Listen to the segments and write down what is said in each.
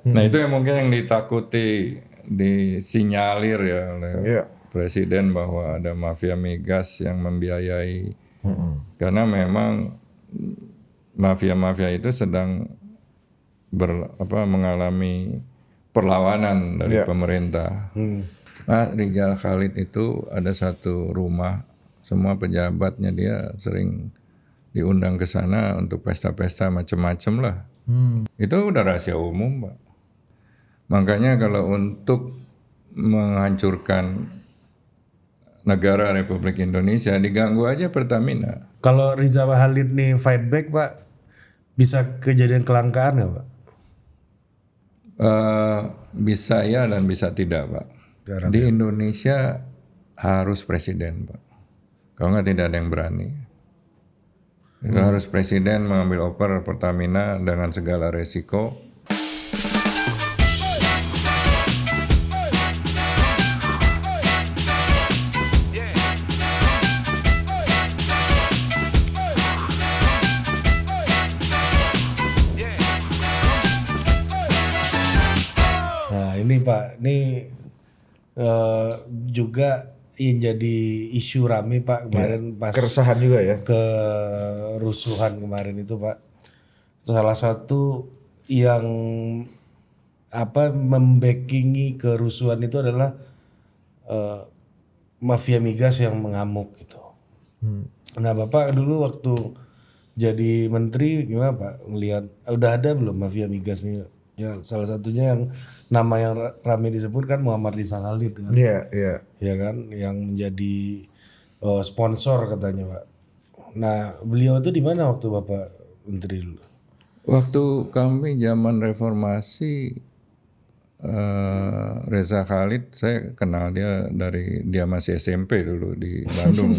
Nah itu yang mungkin yang ditakuti, disinyalir ya oleh Iya. presiden bahwa ada mafia migas yang membiayai. Karena memang mafia-mafia itu sedang mengalami perlawanan dari Iya. pemerintah. Pak Rijal Khalid itu ada satu rumah, semua pejabatnya dia sering diundang ke sana untuk pesta-pesta macam-macam lah. Itu udah rahasia umum, Pak. Makanya kalau untuk menghancurkan negara Republik Indonesia diganggu aja Pertamina. Kalau Riza Khalid nih fight back Pak, bisa kejadian kelangkaan nggak Pak? Eh, bisa ya dan bisa tidak, Pak. Di Indonesia harus presiden, Pak. Kalau nggak tidak ada yang berani. Itu harus presiden mengambil over Pertamina dengan segala resiko. Nah ini Pak, ini eh, juga yang jadi isu rame Pak kemarin pas Keresahan juga ya. kerusuhan kemarin itu Pak. Salah satu yang membackingi kerusuhan itu adalah eh, mafia migas yang mengamuk gitu. Nah Bapak dulu waktu jadi menteri gimana Pak ngelihat udah ada belum mafia migas nih? Ya salah satunya yang nama yang ramai disebut kan Muhammad Rizal Khalid kan, Iya, iya. ya kan yang menjadi sponsor katanya Pak. Nah beliau itu di mana waktu Bapak menteri dulu? Waktu kami zaman reformasi, Reza Khalid, saya kenal dia dari dia masih SMP dulu di Bandung.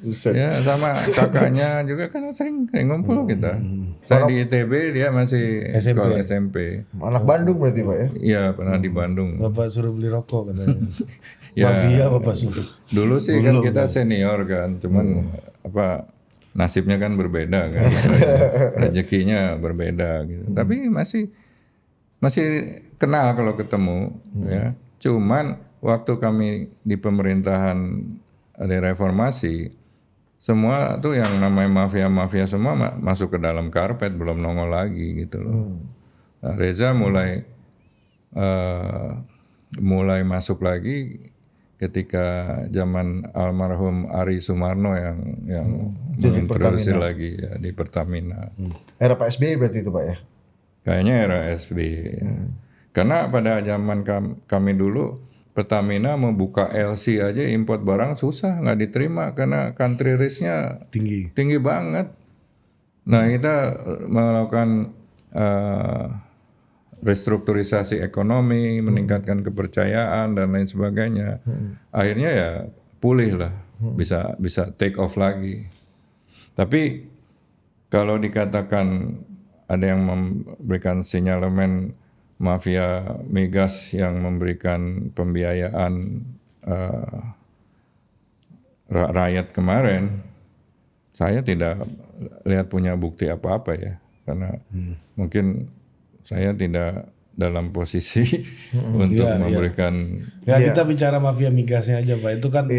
Buset. Ya sama kakaknya juga kan sering ngumpul kita. Saya di ITB, dia masih sekolah SMP. Anak Bandung berarti Pak ya. Iya pernah di Bandung. Bapak suruh beli rokok katanya. Ya Mafia Bapak suruh. dulu sih kan kita senior kan, cuman nasibnya kan berbeda kan, rezekinya berbeda gitu. Tapi masih kenal kalau ketemu ya. Cuman waktu kami di pemerintahan ada reformasi, semua tuh yang namanya mafia-mafia semua masuk ke dalam karpet, belum nongol lagi gitu loh. Nah, Reza mulai masuk lagi ketika zaman almarhum Ari Sumarno yang mengintroduksi lagi ya di Pertamina. Era Pak SBY berarti itu Pak ya. Kayaknya era SBY. Ya. Karena pada zaman kami dulu Pertamina membuka LC aja import barang susah, nggak diterima karena country risk-nya tinggi banget. Nah kita melakukan restrukturisasi ekonomi, meningkatkan kepercayaan dan lain sebagainya. Akhirnya ya pulih lah, bisa take off lagi. Tapi kalau dikatakan ada yang memberikan sinyalemen mafia migas yang memberikan pembiayaan rakyat kemarin, saya tidak lihat punya bukti apa-apa ya, karena mungkin saya tidak dalam posisi untuk memberikan. Ya kita bicara mafia migasnya aja Pak. Itu kan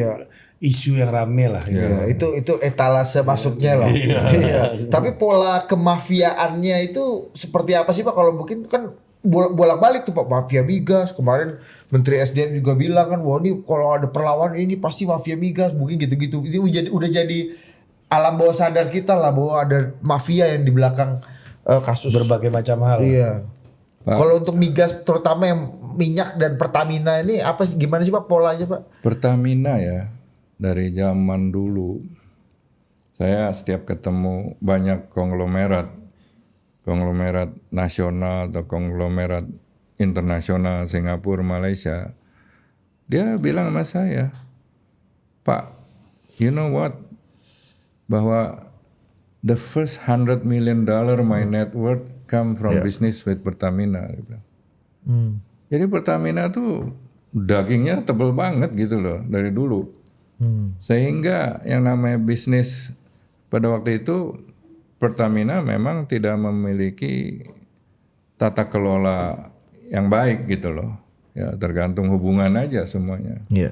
isu yang rame lah. Gitu. Ya, itu etalase masuknya lah. Iya. Tapi pola kemafiaannya itu seperti apa sih Pak? Kalau mungkin kan bolak-balik tuh Pak, mafia migas. Kemarin Menteri SDM juga bilang kan, wah ini kalau ada perlawanan ini pasti mafia migas, mungkin gitu-gitu. Ini udah jadi alam bawah sadar kita lah bahwa ada mafia yang di belakang kasus berbagai macam hal. Iya. Kalau untuk migas terutama yang minyak dan Pertamina ini apa sih, gimana sih Pak polanya Pak? Pertamina ya, dari zaman dulu saya setiap ketemu banyak konglomerat nasional atau konglomerat internasional Singapura, Malaysia, dia bilang sama saya, Pak, you know what, bahwa the first $100 million my net worth come from business with Pertamina. Dia bilang. Jadi Pertamina tuh dagingnya tebal banget gitu loh dari dulu. Sehingga yang namanya bisnis pada waktu itu Pertamina memang tidak memiliki tata kelola yang baik gitu loh. Ya tergantung hubungan aja semuanya. Iya.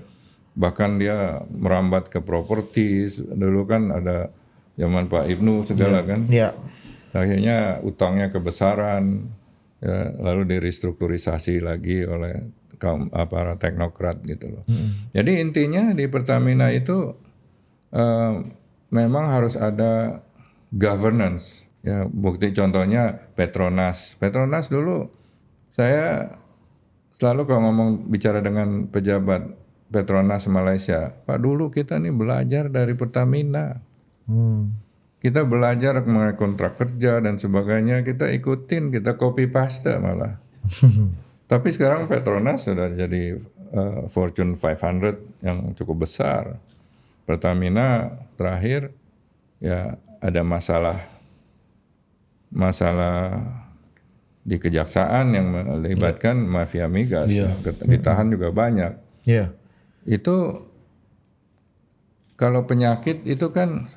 Bahkan dia merambat ke properti. Dulu kan ada zaman Pak Ibnu segala kan. Iya. Akhirnya utangnya kebesaran, ya, lalu direstrukturisasi lagi oleh kaum para teknokrat gitu loh. Jadi intinya di Pertamina itu memang harus ada governance. Ya, bukti contohnya Petronas. Petronas dulu saya selalu kalau ngomong bicara dengan pejabat Petronas Malaysia, Pak, dulu kita nih belajar dari Pertamina. Kita belajar mengenai kontrak kerja dan sebagainya, kita ikutin, kita copy paste malah. Tapi sekarang Petronas sudah jadi Fortune 500 yang cukup besar. Pertamina terakhir ya ada masalah di kejaksaan yang melibatkan mafia migas, ditahan juga banyak. Iya. Itu kalau penyakit itu kan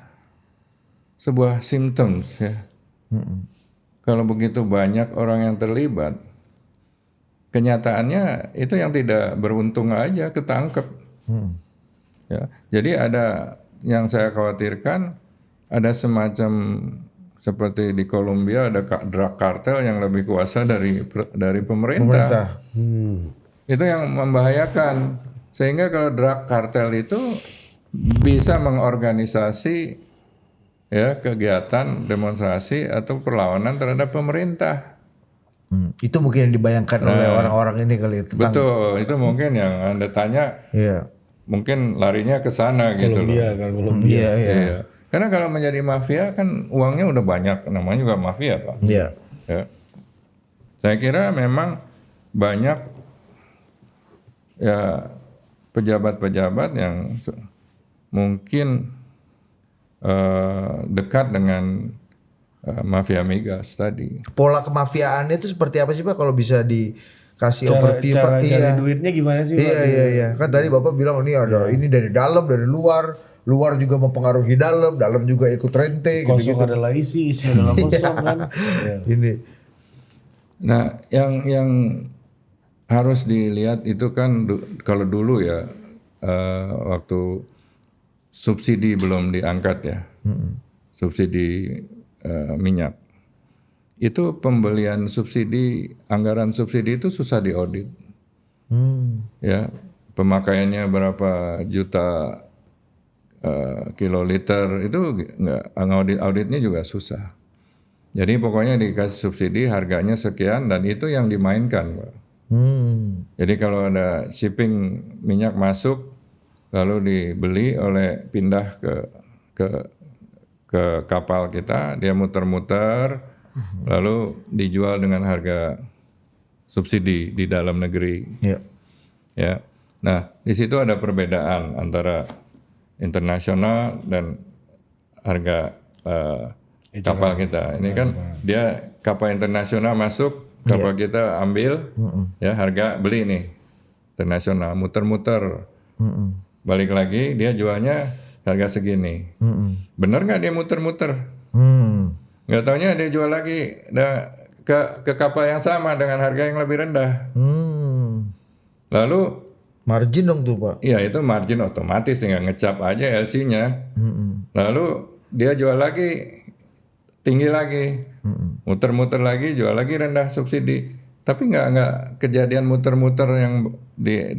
sebuah symptoms ya. Kalau begitu banyak orang yang terlibat, kenyataannya itu yang tidak beruntung aja ketangkep. Ya, jadi ada yang saya khawatirkan ada semacam seperti di Kolombia ada drug cartel yang lebih kuasa dari pemerintah. Itu yang membahayakan. Sehingga kalau drug cartel itu bisa mengorganisasi ya kegiatan demonstrasi atau perlawanan terhadap pemerintah. Itu mungkin yang dibayangkan oleh orang-orang ini kali itu. Betul, itu mungkin yang Anda tanya. Iya. Mungkin larinya ke sana gitu loh. Kolombia. Iya. Karena kalau menjadi mafia kan uangnya udah banyak, namanya juga mafia, Pak. Iya. Ya. Saya kira memang banyak ya pejabat-pejabat yang mungkin dekat dengan mafia migas tadi. Pola kemafiaannya itu seperti apa sih Pak kalau bisa dikasih overview Pak? Cara duitnya gimana sih Pak? Iya. Kan tadi Bapak bilang ini ada ini dari dalam, dari luar juga mempengaruhi dalam juga ikut rente Kosong gitu-gitu. adalah isi adalah kosong kan. Ini. Nah, yang harus dilihat itu kan kalau dulu ya waktu subsidi belum diangkat ya, subsidi minyak, itu pembelian subsidi, anggaran subsidi itu susah diaudit, ya pemakaiannya berapa juta kiloliter itu nggak, auditnya juga susah. Jadi pokoknya dikasih subsidi harganya sekian dan itu yang dimainkan, Pak. Jadi kalau ada shipping minyak masuk lalu dibeli pindah ke kapal kita, dia muter-muter lalu dijual dengan harga subsidi di dalam negeri. Iya. Ya. Nah, di situ ada perbedaan antara internasional dan harga kapal kita. Ini kan dia kapal internasional masuk, kapal kita ambil, ya harga beli nih internasional, muter-muter, balik lagi dia jualnya harga segini. Bener nggak dia muter-muter? Nggak taunya dia jual lagi ke kapal yang sama dengan harga yang lebih rendah. Lalu Margin dong tuh Pak. iya itu margin otomatis, tinggal ngecap aja LC-nya. Lalu dia jual lagi tinggi lagi, muter-muter lagi, jual lagi rendah subsidi. Tapi nggak kejadian muter-muter yang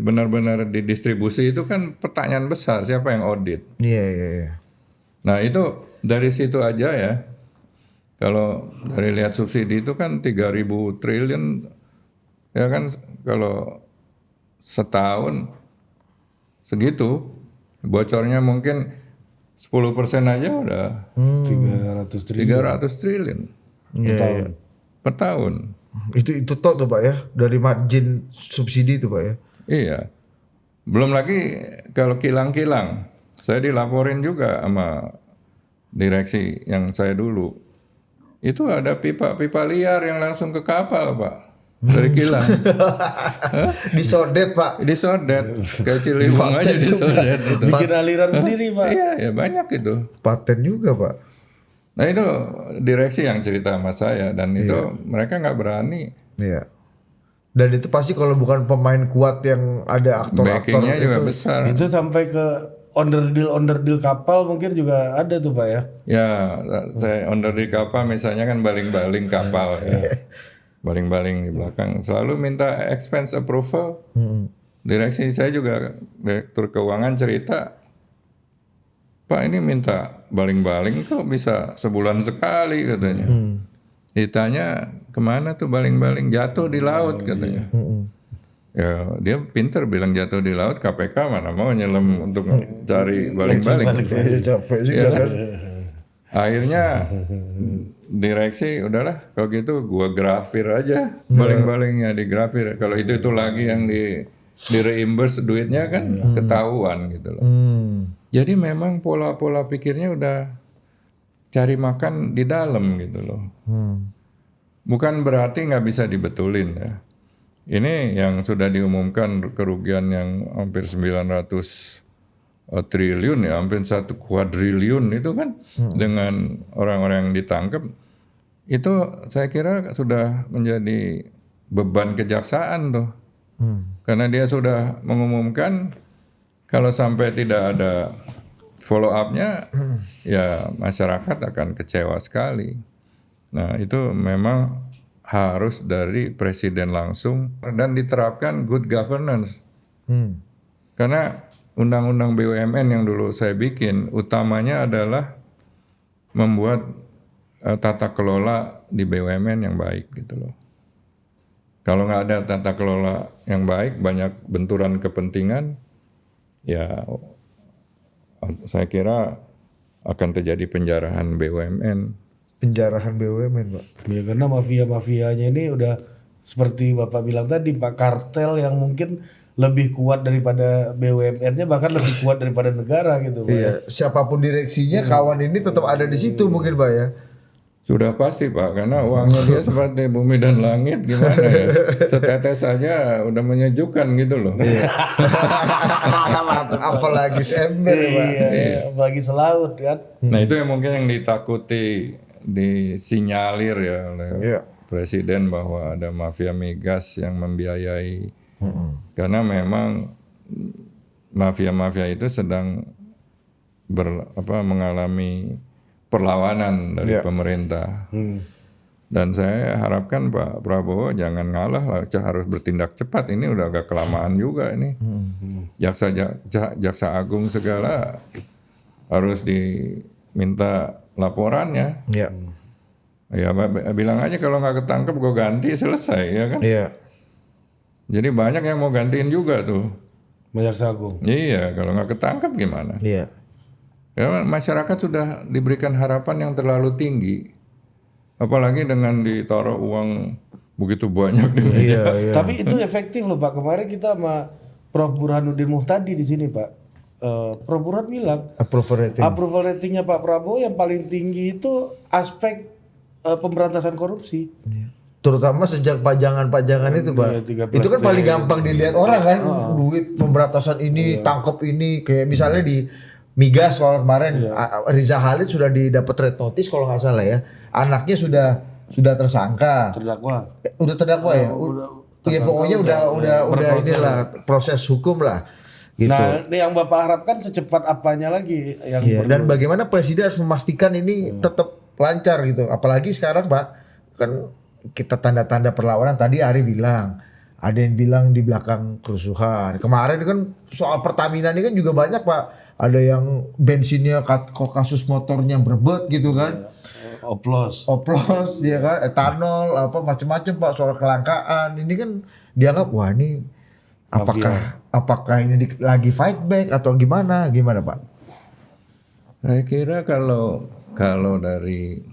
benar-benar didistribusi itu kan pertanyaan besar, siapa yang audit? Iya. Nah itu dari situ aja ya. Kalau dari lihat subsidi itu kan 3.000 triliun, ya kan kalau setahun segitu, bocornya mungkin 10% aja udah 300 triliun 300 triliun per tahun. Itu tok tuh Pak ya, dari margin subsidi tuh Pak ya. Iya. Belum lagi kalau kilang-kilang. Saya dilaporin juga sama direksi yang saya dulu. Itu ada pipa-pipa liar yang langsung ke kapal, Pak. Dari kilang. Disodet Pak. Disodet. Kayak Ciliwung aja disodet. Gitu. bikin aliran sendiri Pak. Iya, ya banyak itu. Paten juga Pak. Nah itu direksi yang cerita sama saya dan itu mereka nggak berani Iya. Dan itu pasti kalau bukan pemain kuat yang ada aktor-aktor Backingnya juga itu. besar. Itu sampai ke onderdil kapal mungkin juga ada tuh Pak ya. Ya, saya under di kapal misalnya kan baling-baling kapal ya. Baling-baling di belakang. Selalu minta expense approval. Direksi saya juga, direktur keuangan cerita, Pak ini minta baling-baling kok bisa sebulan sekali katanya. Ditanya kemana tuh baling-baling, jatuh di laut katanya. Ya dia pinter bilang jatuh di laut, KPK mana mau nyelam untuk cari baling-baling. Capek juga kan. Akhirnya direksi udahlah kalau gitu gua grafir aja baling-balingnya, digrafir. Kalau itu lagi yang di reimburse duitnya kan ketahuan gitu loh. Jadi memang pola-pola pikirnya udah cari makan di dalam gitu loh. Bukan berarti nggak bisa dibetulin ya. Ini yang sudah diumumkan kerugian yang hampir 900 triliun ya, hampir 1 kuadriliun itu kan dengan orang-orang yang ditangkap, itu saya kira sudah menjadi beban kejaksaan tuh. Karena dia sudah mengumumkan kalau sampai tidak ada follow up-nya ya masyarakat akan kecewa sekali. Nah, itu memang harus dari presiden langsung dan diterapkan good governance. Karena undang-undang BUMN yang dulu saya bikin, utamanya adalah membuat tata kelola di BUMN yang baik gitu loh. Kalau nggak ada tata kelola yang baik, banyak benturan kepentingan, ya saya kira akan terjadi penjarahan BUMN. Penjarahan BUMN, Pak. Ya karena mafia-mafianya ini udah seperti Bapak bilang tadi Pak, kartel yang mungkin lebih kuat daripada BUMN-nya, bahkan lebih kuat daripada negara gitu Pak. Iya, siapapun direksinya kawan ini tetap ada di situ mungkin Pak ya. Sudah pasti Pak, karena uangnya dia seperti bumi dan langit, gimana ya, setetes saja udah menyejukkan gitu loh. Apalagi seember Pak. Iya, apalagi selaut kan. Nah itu yang mungkin yang ditakuti, disinyalir ya oleh presiden bahwa ada mafia migas yang membiayai. Karena memang mafia-mafia itu sedang mengalami perlawanan dari pemerintah. Dan saya harapkan Pak Prabowo jangan ngalah lah, harus bertindak cepat. Ini udah agak kelamaan juga ini. Jaksa Agung segala harus diminta laporannya. Iya. Ya bilang aja kalau nggak ketangkep gue ganti, selesai ya kan. Iya. Jadi banyak yang mau gantiin juga tuh. Jaksa Agung. Iya, kalau nggak ketangkep gimana? Iya. Ya, masyarakat sudah diberikan harapan yang terlalu tinggi. Apalagi dengan ditaruh uang begitu banyak di meja. Iya. Tapi itu efektif loh Pak. Kemarin kita sama Prof Burhanuddin Muhtadi di sini Pak. Prof Burhan bilang approval ratingnya Pak Prabowo yang paling tinggi itu aspek pemberantasan korupsi. Terutama sejak pajangan-pajangan itu Pak. Iya, 13 Itu kan paling gampang dilihat orang kan. Duit pemberantasan ini, tangkap ini. Kayak misalnya di migas soal kemarin Riza Khalid sudah didapat red notice kalau nggak salah ya. Anaknya sudah tersangka. Terdakwa. Udah terdakwa ya. Ya pokoknya udah inilah proses hukum lah. Gitu. Nah, yang Bapak harapkan secepat apanya lagi yang perlu? Dan bagaimana presiden harus memastikan ini tetap lancar gitu. Apalagi sekarang Pak, kan kita tanda-tanda perlawanan tadi Ari bilang. Ada yang bilang di belakang kerusuhan. Kemarin kan soal Pertamina ini kan juga banyak Pak. Ada yang bensinnya kasus motornya berbet gitu kan. Oplos Ya kan, etanol apa macam-macam Pak, soal kelangkaan. Ini kan dianggap wah ini apakah ini lagi fight back atau gimana Pak? Saya kira kalau dari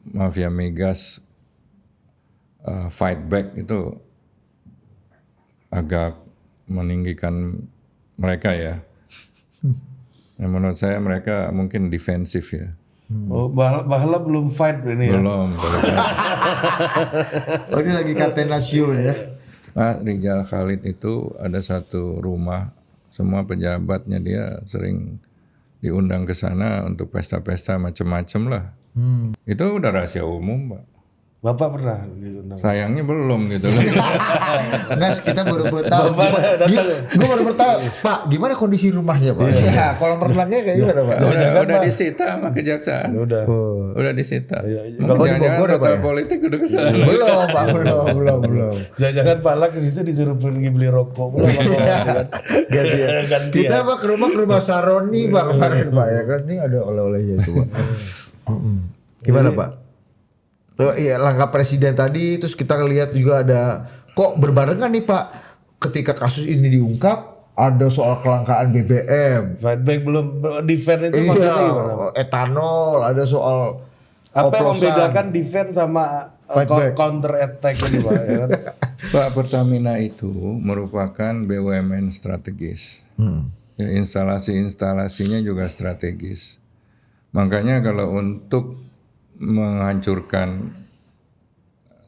mafia migas fight back itu agak meninggikan mereka ya. Menurut saya mereka mungkin defensif ya. Oh, Bahala belum fight ini ya? Belum. Oh ini lagi Catenaccio ya? Pak Rizal Khalid itu ada satu rumah, semua pejabatnya dia sering diundang ke sana untuk pesta-pesta macam-macam lah. Itu udah rahasia umum Pak. Bapak pernah diundang? Sayangnya belum gitu loh. Enggak, kita baru tahu. Gue baru tahu, Pak, gimana kondisi rumahnya, Pak? Ya, kolam renangnya kayak gimana, Pak? udah disita sama kejaksaan. Udah disita. Mungkin Kalau di jangan-jangan Bogor ya, Pak, total ya? politik udah kesana. Belum, Pak, belum. Jangan-jangan Pak Lak ke situ disuruh pergi beli rokok. Kita Pak ke rumah Saroni Pak kemarin Pak ya kan, ini ada oleh-olehnya itu Pak. Gimana Pak? Oh, iya, langkah presiden tadi, terus kita lihat juga ada kok berbarengan nih Pak, ketika kasus ini diungkap ada soal kelangkaan BBM, Fight back belum defend itu maksudnya gimana? etanol, ada soal Apa yang oplosan. membedakan defend sama Fight back. counter attack ini Pak? Ya kan? Pak, Pertamina itu merupakan BUMN strategis. Ya, instalasi-instalasinya juga strategis. Makanya kalau untuk menghancurkan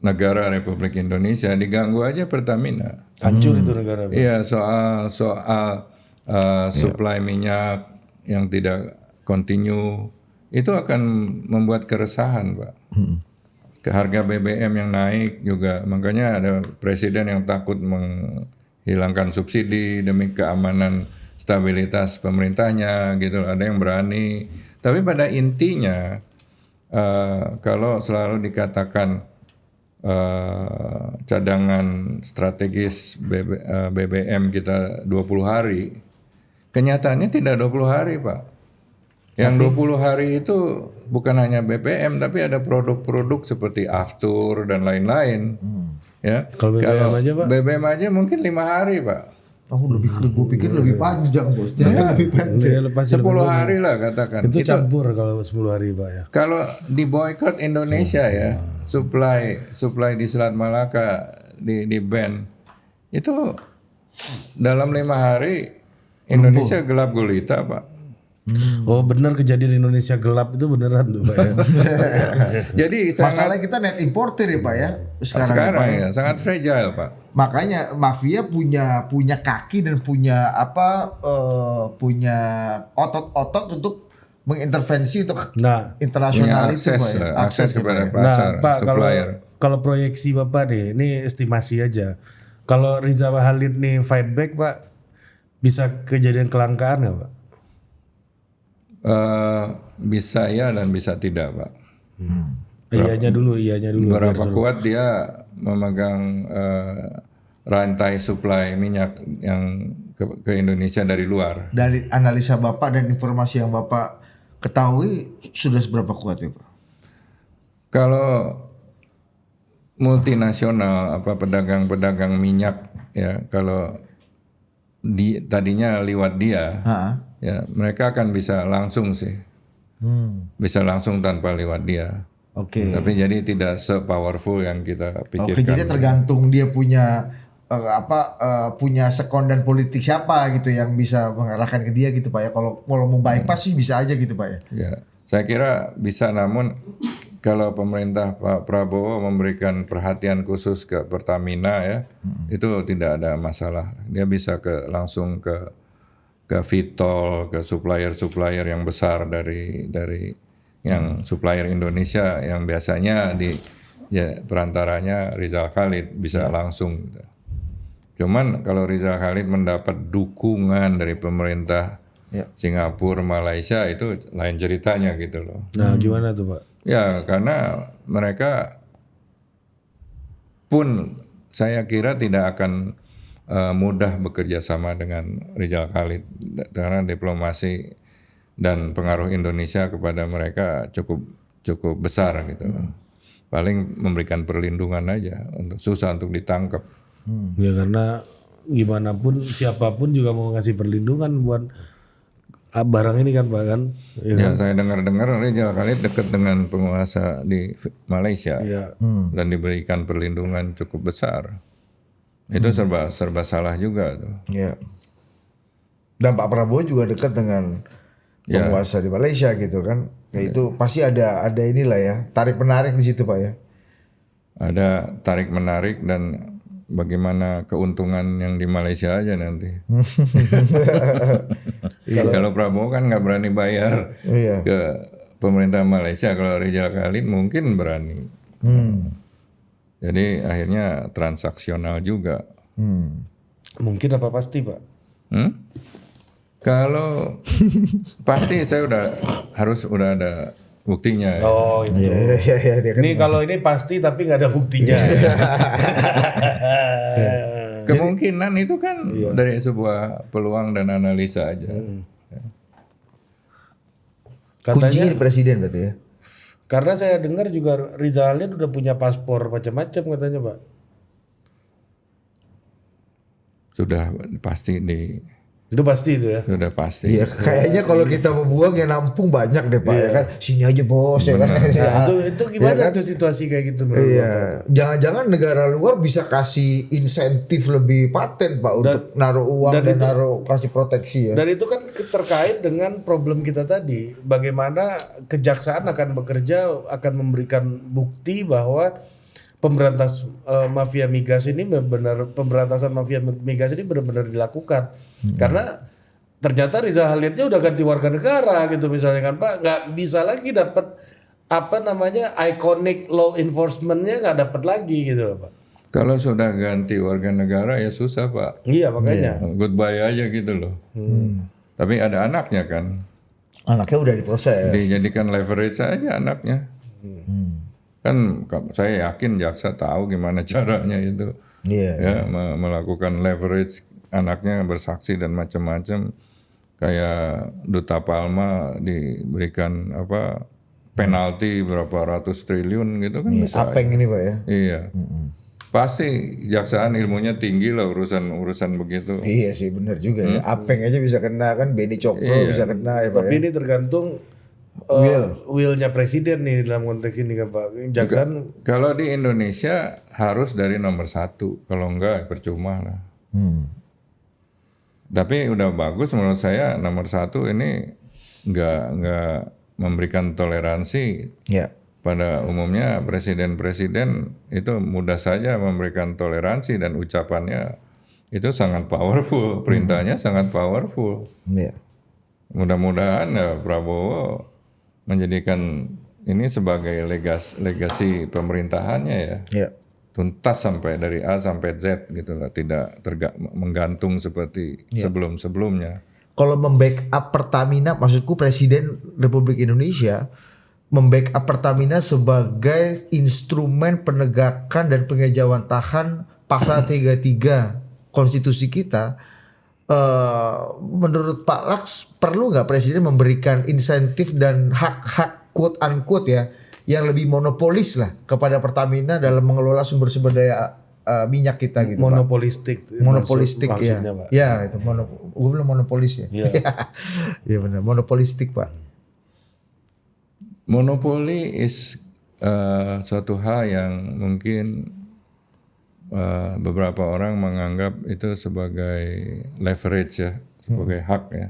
negara Republik Indonesia diganggu aja Pertamina. Hancur itu negara. Pak. Iya, soal supply minyak yang tidak continue itu akan membuat keresahan, Pak. Harga BBM yang naik juga, makanya ada presiden yang takut menghilangkan subsidi demi keamanan stabilitas pemerintahnya gitu. Ada yang berani, tapi pada intinya kalau selalu dikatakan cadangan strategis BBM kita 20 hari, kenyataannya tidak 20 hari Pak. Yang 20 hari itu bukan hanya BBM, tapi ada produk-produk seperti Aftur dan lain-lain. Ya. Kalau BBM aja Pak? BBM aja mungkin 5 hari Pak. Oh lebih, gue pikir lebih panjang Bos. Jangan lebih pendek. 10 hari lah katakan. Itu campur kalau 10 hari Pak ya. Kalau di boykot Indonesia ya, supply di Selat Malaka di ban itu dalam 5 hari Indonesia gelap gulita Pak. Oh benar kejadian Indonesia gelap itu beneran tuh Pak ya. Jadi Masalahnya kita net importer ya Pak ya. sekarang ya sangat fragile Pak. Makanya mafia punya kaki dan punya punya otot-otot untuk mengintervensi untuk internasional itu Pak ya. Akses kepada ya. pasar, Pak supplier. kalau proyeksi Bapak nih, ini estimasi aja. Kalau Riza Khalid nih fight back Pak, bisa kejadian kelangkaan nggak Pak? Bisa ya dan bisa tidak Pak. Iyanya dulu. Berapa kuat dia memegang rantai supply minyak yang ke Indonesia dari luar. Dari analisa Bapak dan informasi yang Bapak ketahui sudah seberapa kuat ya Pak? Kalau multinasional pedagang-pedagang minyak ya, kalau tadinya liwat dia, ya mereka akan bisa langsung sih, bisa langsung tanpa liwat dia. Oke. Tapi jadi tidak se-powerful yang kita pikirkan. Oke, jadi tergantung dia punya punya sekondan politik siapa gitu yang bisa mengarahkan ke dia gitu Pak ya. Kalau mau bypass sih bisa aja gitu Pak ya. Ya, saya kira bisa, namun kalau pemerintah Pak Prabowo memberikan perhatian khusus ke Pertamina ya, itu tidak ada masalah. Dia bisa langsung ke Vitol, ke supplier yang besar dari yang supplier Indonesia yang biasanya perantaranya Rizal Khalid bisa langsung. Cuman kalau Rizal Khalid mendapat dukungan dari pemerintah Singapura, Malaysia itu lain ceritanya gitu loh. Nah, gimana tuh Pak? Ya, karena mereka pun saya kira tidak akan mudah bekerja sama dengan Rizal Khalid karena diplomasi dan pengaruh Indonesia kepada mereka cukup besar gitu loh. Paling memberikan perlindungan aja, susah untuk ditangkap. Ya karena gimana pun siapapun juga mau ngasih perlindungan buat barang ini kan Pak kan. Ya, saya dengar Rizal Khalid dekat dengan penguasa di Malaysia dan diberikan perlindungan cukup besar. Itu serba salah juga tuh. Iya. Dan Pak Prabowo juga dekat dengan penguasa di Malaysia gitu kan. Ya itu pasti ada inilah ya, tarik menarik di situ Pak ya. Ada tarik menarik dan bagaimana keuntungan yang di Malaysia aja nanti. Kalau Prabowo kan nggak berani bayar ke pemerintah Malaysia, kalau Rizal Khalid mungkin berani. Jadi akhirnya transaksional juga. Mungkin apa pasti Pak? Kalau pasti saya udah ada buktinya. Ya. Oh itu. Iya, dia kan. Ini kalau ini pasti tapi nggak ada buktinya. Kemungkinan itu kan dari sebuah peluang dan analisa aja. Kuncinya Katanya di presiden berarti ya. karena saya dengar juga Riza Halid udah punya paspor macam-macam katanya Pak. Sudah pasti Itu pasti itu ya. sudah pasti. Iya, kayaknya kalau kita mau buang yang nampung banyak deh Pak ya kan. Sini aja bos ya kan. Nah, itu gimana Ya kan? tuh situasi kayak gitu menurut Bapak? Iya, jangan-jangan negara luar bisa kasih insentif lebih paten Pak untuk naruh uang dan naruh kasih proteksi ya. Dan itu kan terkait dengan problem kita tadi, bagaimana kejaksaan akan bekerja, akan memberikan bukti bahwa pemberantas mafia migas ini pemberantasan mafia migas ini benar-benar dilakukan. Karena ternyata Riza Halidnya udah ganti warga negara gitu misalnya kan Pak, nggak bisa lagi dapat apa namanya iconic law enforcementnya nggak dapat lagi gitu loh Pak. Kalau sudah ganti warga negara ya susah Pak. Iya makanya. Goodbye aja gitu loh. Tapi ada anaknya kan. Anaknya udah diproses. Dijadikan leverage aja anaknya. Kan saya yakin jaksa tahu gimana caranya itu. Iya. Ya melakukan leverage anaknya bersaksi dan macam-macam. Kayak Duta Palma diberikan penalti berapa ratus triliun gitu kan bisa. Apeng ini Pak ya. Iya. Pasti jaksaan ilmunya tinggi lah urusan begitu. Iya sih benar juga ya. Apeng aja bisa kena kan, Beni Cokro bisa kena ya Pak. Tapi ini tergantung willnya presiden nih dalam konteks ini kan Pak. Jaksaan Kalau di Indonesia harus dari nomor 1, kalau enggak percuma lah. Tapi udah bagus menurut saya nomor 1 ini nggak memberikan toleransi. Ya. Pada umumnya presiden-presiden itu mudah saja memberikan toleransi dan ucapannya itu sangat powerful, perintahnya sangat powerful. Iya. Mudah-mudahan Prabowo menjadikan ini sebagai legasi pemerintahannya ya. Iya. Tuntas sampai dari A sampai Z gitu lah, tidak menggantung seperti sebelum-sebelumnya. Kalau membackup Pertamina, maksudku Presiden Republik Indonesia membackup Pertamina sebagai instrumen penegakan dan pengejawantahan pasal 33 konstitusi kita. Menurut Pak Laks, perlu nggak Presiden memberikan insentif dan hak-hak quote unquote ya yang lebih monopolis lah kepada Pertamina dalam mengelola sumber-sumber daya minyak kita gitu monopolistik. Pak. Monopolistik ya. Maksudnya, Pak. Ya itu gue bilang monopolis ya. Iya. Iya benar, monopolistik Pak. Monopoli is suatu hal yang mungkin beberapa orang menganggap itu sebagai leverage ya, sebagai hak ya.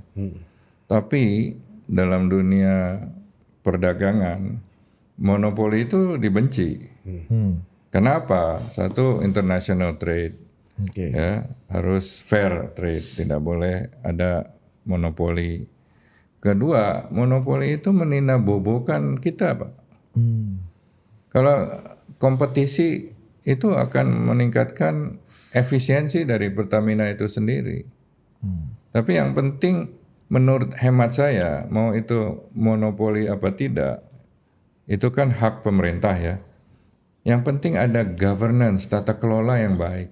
Tapi dalam dunia perdagangan, monopoli itu dibenci. Kenapa? Satu, international trade, Oke. ya harus fair trade, tidak boleh ada monopoli. Kedua, monopoli itu meninabobokan kita, Pak. Kalau kompetisi itu akan meningkatkan efisiensi dari Pertamina itu sendiri. Tapi yang penting menurut hemat saya, mau itu monopoli apa tidak, itu kan hak pemerintah ya. Yang penting ada governance, tata kelola yang baik.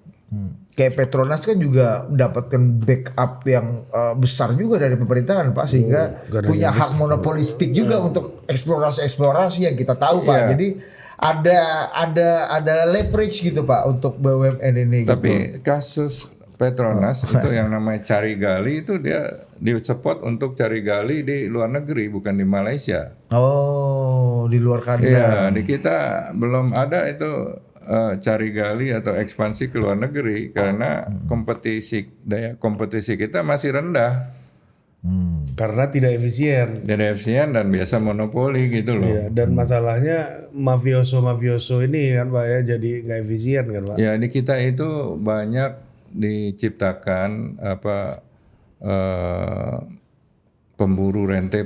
Kayak Petronas kan juga mendapatkan backup yang besar juga dari pemerintah kan Pak, sehingga punya hak monopolistik juga untuk eksplorasi yang kita tahu Pak. Iya. Jadi ada leverage gitu Pak untuk BUMN ini. Tapi kasus Petronas itu yang namanya cari gali itu dia di-support untuk cari gali di luar negeri, bukan di Malaysia. Oh, di luar kandang. Iya, di kita belum ada itu cari gali atau ekspansi ke luar negeri karena daya kompetisi kita masih rendah. Karena tidak efisien. Tidak efisien dan biasa monopoli gitu loh. Iya, dan masalahnya mafioso ini kan Pak ya, jadi nggak efisien kan Pak. Ya di kita itu banyak diciptakan pemburu rente.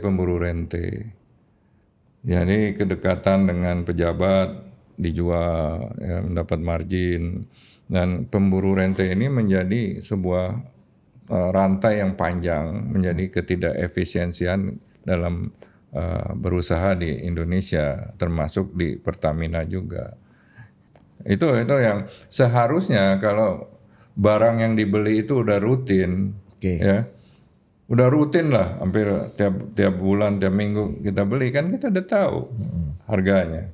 Jadi kedekatan dengan pejabat dijual, ya, mendapat margin, dan pemburu rente ini menjadi sebuah rantai yang panjang, menjadi ketidakefisiensian dalam berusaha di Indonesia, termasuk di Pertamina juga. Itu yang seharusnya kalau barang yang dibeli itu udah rutin, ya, udah rutin lah, hampir tiap bulan, tiap minggu kita beli, kan kita udah tahu harganya,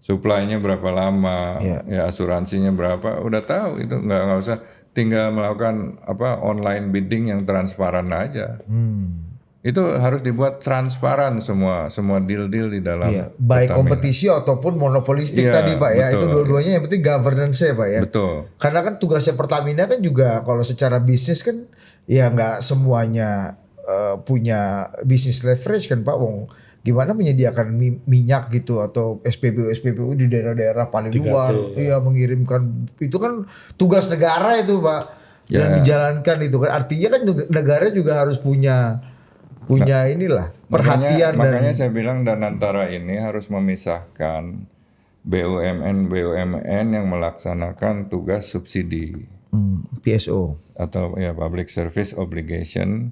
supply-nya berapa lama, ya asuransinya berapa, udah tahu itu, nggak usah tinggal melakukan online bidding yang transparan aja. Itu harus dibuat transparan semua deal-deal di dalam baik Pertamina. kompetisi ataupun monopolistik tadi Pak ya. Betul. Itu dua-duanya yang penting governance-nya Pak ya. Betul. Karena kan tugasnya Pertamina kan juga kalau secara bisnis kan ya nggak semuanya punya bisnis leverage kan Pak Wong. Gimana menyediakan minyak gitu atau SPBU di daerah-daerah paling luar, iya mengirimkan, itu kan tugas negara itu Pak, yang dijalankan itu kan, artinya kan negara juga harus punya inilah perhatian. Makanya saya bilang Danantara ini harus memisahkan BUMN yang melaksanakan tugas subsidi, PSO atau ya public service obligation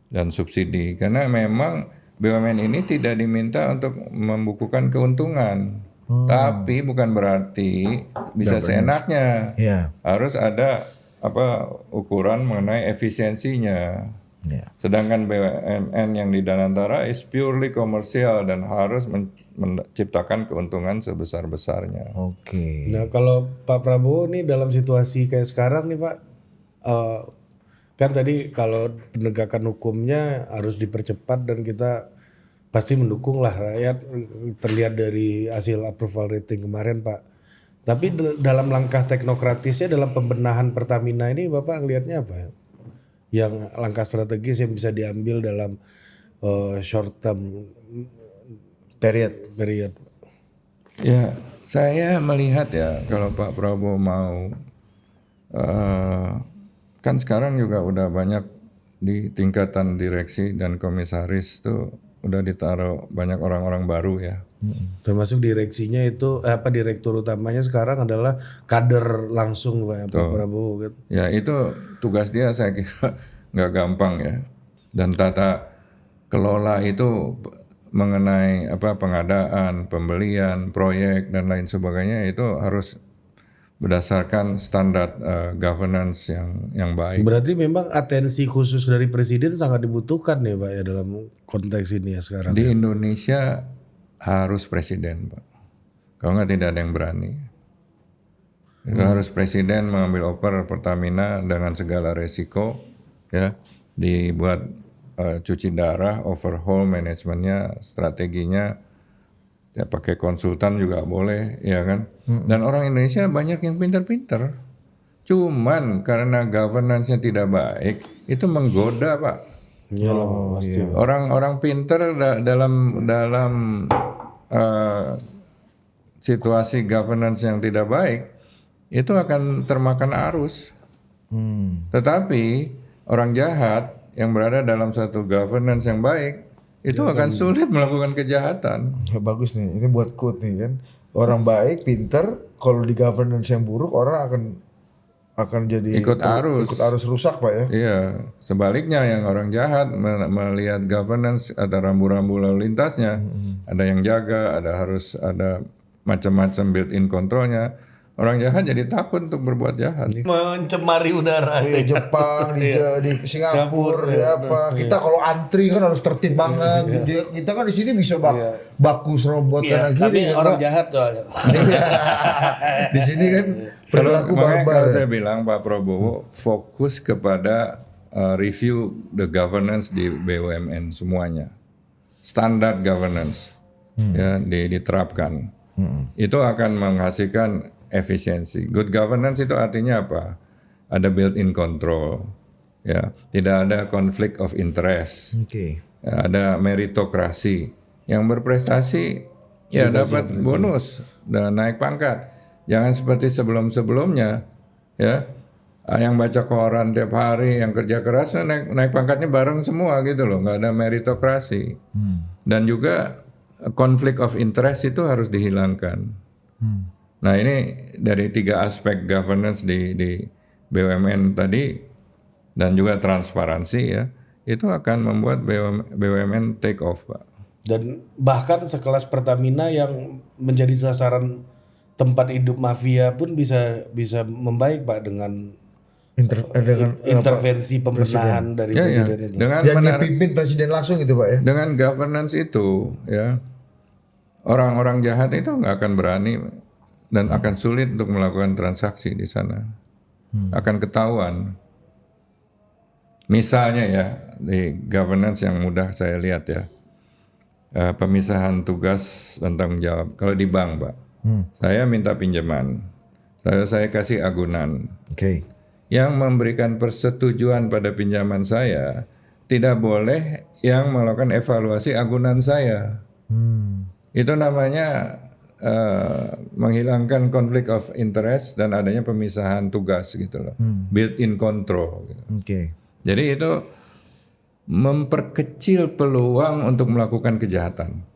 dan subsidi, karena memang BUMN ini tidak diminta untuk membukukan keuntungan, tapi bukan berarti bisa seenaknya. Harus ada ukuran mengenai efisiensinya. Sedangkan BUMN yang di Danantara is purely komersial dan harus menciptakan keuntungan sebesar-besarnya. Nah kalau Pak Prabowo nih dalam situasi kayak sekarang nih Pak, kan tadi kalau penegakan hukumnya harus dipercepat dan kita pasti mendukung lah rakyat, terlihat dari hasil approval rating kemarin Pak. Tapi dalam langkah teknokratisnya dalam pembenahan Pertamina ini Bapak ngelihatnya apa? Yang langkah strategis yang bisa diambil dalam short term period. Ya, saya melihat ya kalau Pak Prabowo mau, kan sekarang juga udah banyak di tingkatan direksi dan komisaris tuh udah ditaruh banyak orang-orang baru ya. Termasuk direksinya itu direktur utamanya sekarang adalah kader langsung Pak Prabowo kan. Ya itu tugas dia saya kira nggak gampang ya. Dan tata kelola itu mengenai pengadaan, pembelian, proyek dan lain sebagainya itu harus berdasarkan standar governance yang baik. Berarti memang atensi khusus dari presiden sangat dibutuhkan ya Pak ya dalam konteks ini ya sekarang. Di Indonesia harus presiden Pak. Kalau nggak tidak ada yang berani. Itu harus presiden mengambil over Pertamina dengan segala resiko, ya, dibuat cuci darah, overhaul manajemennya, strateginya, ya pakai konsultan juga boleh, ya kan. Dan orang Indonesia banyak yang pintar-pintar. Cuman karena governance-nya tidak baik, itu menggoda Pak. Orang-orang pintar dalam situasi governance yang tidak baik itu akan termakan arus. Tetapi orang jahat yang berada dalam satu governance yang baik itu akan sulit melakukan kejahatan. Bagus nih, ini buat quote nih kan. Orang baik, pintar, kalau di governance yang buruk orang akan jadi ikut arus rusak Pak ya. Iya, sebaliknya yang orang jahat melihat governance ada rambu-rambu lalu lintasnya, ada yang jaga, harus ada macam-macam built-in kontrolnya. Orang jahat jadi takut untuk berbuat jahat. Mencemari udara. Di Jepang, di Singapura, di apa. Kita kalau antri kan harus tertib banget. Kita kan di sini bisa baku serobot kanan kiri. Tapi orang jahat soalnya. Di sini kan perilaku barbar. Kalau saya bilang Pak Prabowo fokus kepada review the governance di BUMN semuanya. Standar governance ya diterapkan. Itu akan menghasilkan efisiensi. Good governance itu artinya apa? Ada built-in control, ya, tidak ada conflict of interest, ya, ada meritokrasi. Yang berprestasi ya dapat bonus dan naik pangkat. Jangan seperti sebelum-sebelumnya, ya, yang baca koran tiap hari, yang kerja keras naik pangkatnya bareng semua gitu loh, nggak ada meritokrasi. Dan juga conflict of interest itu harus dihilangkan. Nah ini dari 3 aspek governance di BUMN tadi dan juga transparansi ya, itu akan membuat BUMN take off, Pak. Dan bahkan sekelas Pertamina yang menjadi sasaran tempat hidup mafia pun bisa membaik Pak dengan dengan intervensi pembenahan dari Ya, presiden itu. dengan yang dipimpin presiden langsung gitu Pak ya. dengan governance itu ya, orang-orang jahat itu nggak akan berani dan akan sulit untuk melakukan transaksi di sana. Akan ketahuan. Misalnya ya, di governance yang mudah saya lihat ya, pemisahan tugas dan tanggung jawab. Kalau di bank, Pak, saya minta pinjaman, saya kasih agunan. Oke. Yang memberikan persetujuan pada pinjaman saya tidak boleh yang melakukan evaluasi agunan saya. Itu namanya menghilangkan konflik of interest dan adanya pemisahan tugas gitu loh, built-in control. Gitu. Oke. Jadi itu memperkecil peluang untuk melakukan kejahatan.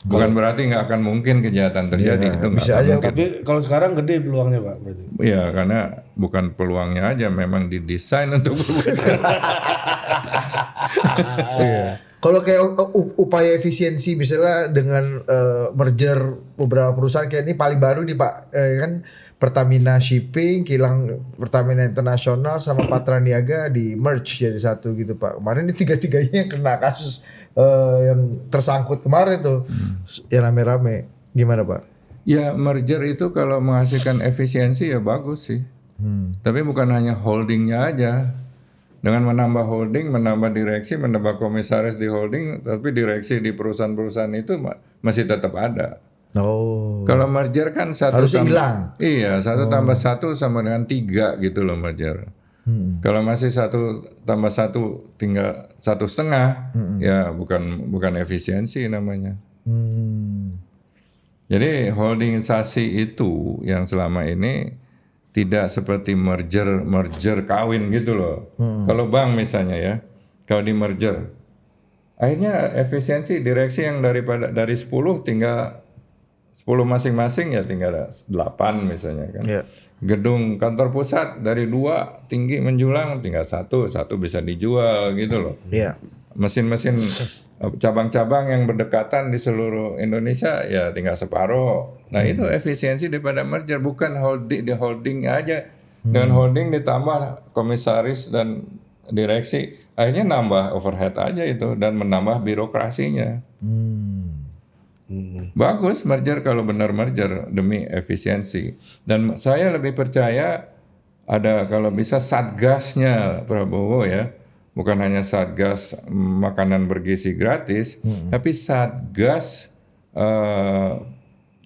Bukan berarti nggak akan mungkin kejahatan terjadi, itu nggak bisa akan aja. mungkin. Tapi kalau sekarang gede peluangnya Pak berarti. Ya karena bukan peluangnya aja, memang didesain untuk berbuat. Kalau kayak upaya efisiensi misalnya dengan merger beberapa perusahaan kayak ini paling baru nih Pak, kan Pertamina Shipping, kilang Pertamina Internasional sama Patra Niaga di merge jadi satu gitu Pak. Kemarin ini tiga-tiganya yang kena kasus yang tersangkut kemarin tuh, yang rame-rame. Gimana Pak? Ya merger itu kalau menghasilkan efisiensi ya bagus sih. Tapi bukan hanya holdingnya aja. Dengan menambah holding, menambah direksi, menambah komisaris di holding, tapi direksi di perusahaan-perusahaan itu masih tetap ada. Oh. Kalau merger kan satu Harus hilang. Iya, 1 tambah 1 sama dengan 3 gitu loh merger. Kalau masih 1 tambah 1 tinggal 1,5, ya bukan efisiensi namanya. Jadi holdingisasi itu yang selama ini tidak seperti merger kawin gitu loh. Kalau bank misalnya ya, kalau di merger, akhirnya efisiensi direksi yang dari 10 tinggal 10 masing-masing ya tinggal 8 misalnya kan. Yeah. Gedung kantor pusat dari 2 tinggi menjulang tinggal 1 bisa dijual gitu loh. Iya. Mesin-mesin cabang-cabang yang berdekatan di seluruh Indonesia ya tinggal separuh. Nah itu efisiensi daripada merger, bukan holding aja. Dengan holding ditambah komisaris dan direksi, akhirnya nambah overhead aja itu dan menambah birokrasinya. Bagus merger kalau benar merger demi efisiensi. Dan saya lebih percaya ada kalau bisa satgasnya Prabowo ya. Bukan hanya satgas makanan bergizi gratis, tapi satgas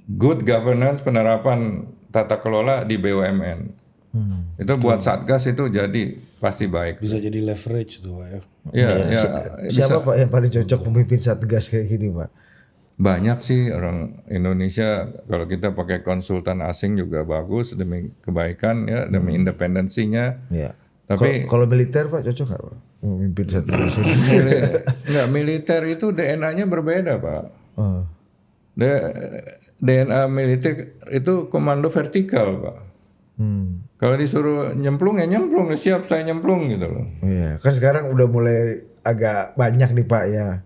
good governance penerapan tata kelola di BUMN. Itu buat satgas itu jadi pasti baik. Bisa jadi leverage tuh Pak ya. Ya, ya, Siapa Pak yang paling cocok memimpin satgas kayak gini Pak? banyak sih orang Indonesia, kalau kita pakai konsultan asing juga bagus demi kebaikan ya, demi independensinya. Iya. Tapi kalau militer Pak cocok nggak Pak memimpin satgas ini? Enggak, militer itu DNA-nya berbeda, Pak. DNA militer itu komando vertikal, Pak. Kalau disuruh nyemplung ya nyemplung, siap saya nyemplung gitu loh. Iya, kan sekarang udah mulai agak banyak nih Pak ya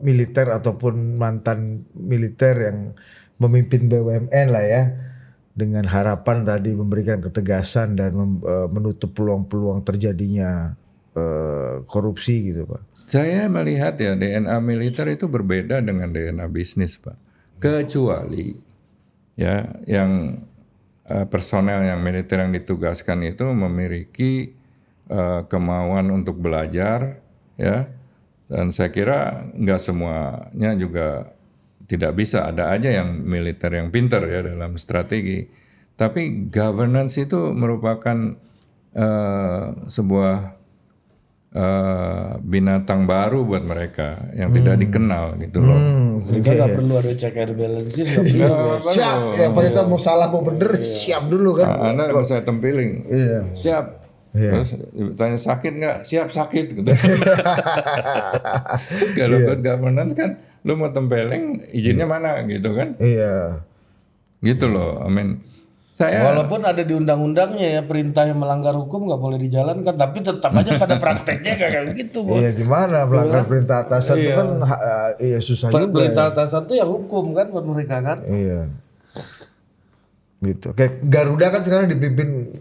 militer ataupun mantan militer yang memimpin BUMN lah ya, dengan harapan tadi memberikan ketegasan dan menutup peluang-peluang terjadinya korupsi gitu Pak. Saya melihat ya DNA militer itu berbeda dengan DNA bisnis, Pak. Kecuali ya yang personel yang militer yang ditugaskan itu memiliki kemauan untuk belajar ya. Dan saya kira nggak semuanya juga tidak bisa, ada aja yang militer yang pinter ya dalam strategi. Tapi governance itu merupakan sebuah binatang baru buat mereka yang tidak dikenal gitu loh. Mereka nggak perlu ada check and balances, nggak perlu. Siap, yang penting mau salah mau bener siap dulu kan. Anda bisa tempiling, Iya. siap. Terus tanya sakit nggak? Siap sakit. Gitu. Kalau buat governance kan, lu mau tempeleng izinnya mana gitu kan? Iya. Gitu loh. I mean, saya Walaupun ada di undang-undangnya ya perintah yang melanggar hukum nggak boleh dijalankan, tapi tetap aja pada prakteknya kayak gitu bos. Iya gimana melanggar perintah atasan itu kan iya susah juga. Perintah atasan tuh ya hukum kan buat mereka kan. Iya. Gitu. Kayak Garuda kan sekarang dipimpin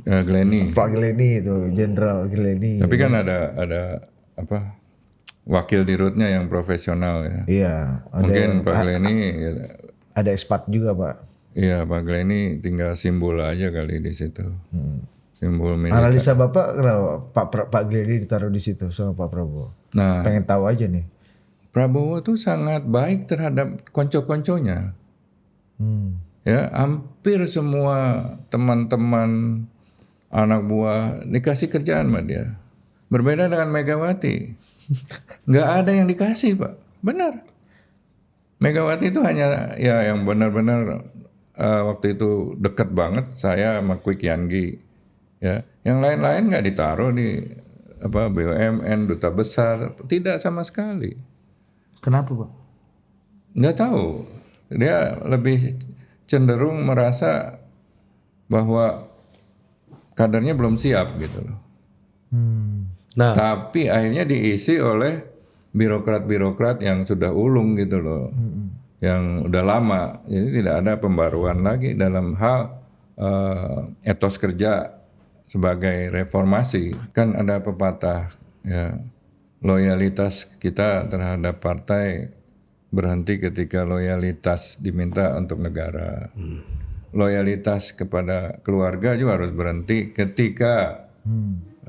Glenny. Pak Glenny itu, Jenderal Glenny. Tapi kan ada apa? Wakil dirutnya yang profesional ya. Iya. Mungkin Pak Glenny ya, Ada ekspat juga Pak. iya Pak Glenny tinggal simbol aja kali di situ. Simbol militer. Analisa Bapak kenapa Pak Glenny ditaruh di situ sama Pak Prabowo? Nah, Pengen tahu aja nih. Prabowo tuh sangat baik terhadap konco-konconya. Ya, hampir semua teman-teman anak buah dikasih kerjaan sama dia. Berbeda dengan Megawati. Nggak ada yang dikasih, Pak. Benar. Megawati itu hanya ya yang benar-benar waktu itu dekat banget saya sama Kwik Yanggi. Ya, yang lain-lain nggak ditaruh di apa BUMN, duta besar, tidak sama sekali. Kenapa Pak? Nggak tahu. Dia lebih cenderung merasa bahwa kadernya belum siap gitu loh. Nah, Tapi akhirnya diisi oleh birokrat-birokrat yang sudah ulung gitu loh. Yang udah lama. Jadi tidak ada pembaruan lagi dalam hal etos kerja sebagai reformasi. Kan ada pepatah ya, loyalitas kita terhadap partai berhenti ketika loyalitas diminta untuk negara. Loyalitas kepada keluarga juga harus berhenti ketika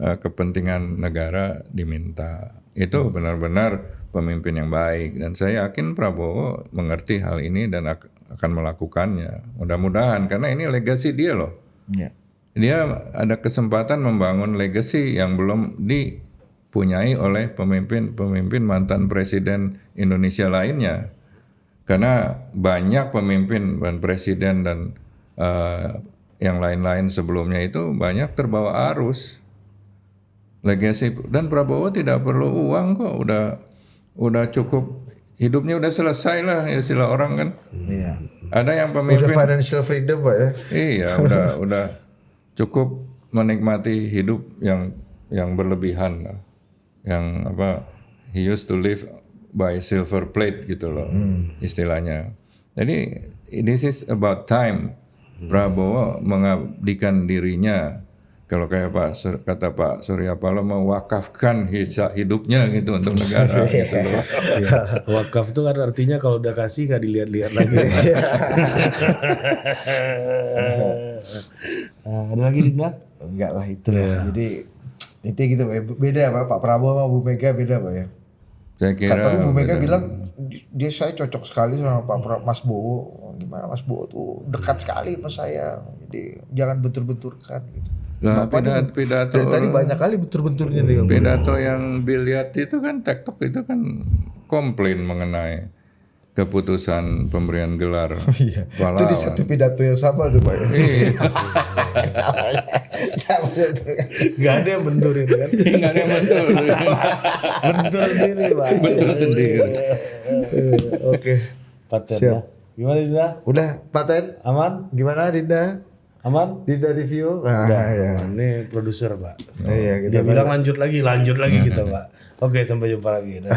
kepentingan negara diminta. Itu benar-benar pemimpin yang baik dan saya yakin Prabowo mengerti hal ini dan akan melakukannya. Mudah-mudahan karena ini legasi dia loh. Iya. Dia ada kesempatan membangun legasi yang belum dipunyai oleh pemimpin-pemimpin mantan presiden Indonesia lainnya. Karena banyak pemimpin dan presiden dan yang lain-lain sebelumnya itu banyak terbawa arus legasi dan Prabowo tidak perlu uang kok, udah cukup hidupnya udah selesai lah istilah orang kan. Iya. Ada yang Udah pemimpin financial freedom Pak ya. iya udah cukup menikmati hidup yang berlebihan lah. Yang apa he used to live by silver plate gitu loh istilahnya. Jadi this is about time Prabowo mengabdikan dirinya kalau kayak kata Pak Surya Paloh mewakafkan hidupnya gitu untuk negara gitu loh. ya, wakaf itu kan artinya kalau udah kasih nggak dilihat-lihat lagi. Ada lagi Dinda? Enggak lah itu lah. Jadi itu gitu Pak. Beda Pak Prabowo sama Bu Mega beda Pak ya. Saya kira Tapi Bu Mega bilang dia saya cocok sekali sama Mas Bowo. Gimana Mas Bowo tuh dekat sekali sama saya. Jadi jangan bentur-benturkan gitu. lah pidato Dari tadi banyak kali bentur-benturnya nih. pidato yang dilihat itu kan TikTok itu kan komplain mengenai keputusan pemberian gelar Iya. Itu di pahlawan. satu pidato yang sama tuh Pak ya. Iya. Gak ada yang bentur itu kan. Nggak ada yang betul. Bentur sendiri Pak. Betul sendiri. Oke. Paten Siap. ya. Gimana Dinda? Udah paten? Aman? Gimana Dinda? Aman? Dinda review? Nah, Udah. ya. Ini produser Pak. Iya, Dia bilang lanjut lagi kita Pak. Oke sampai jumpa lagi. Dah.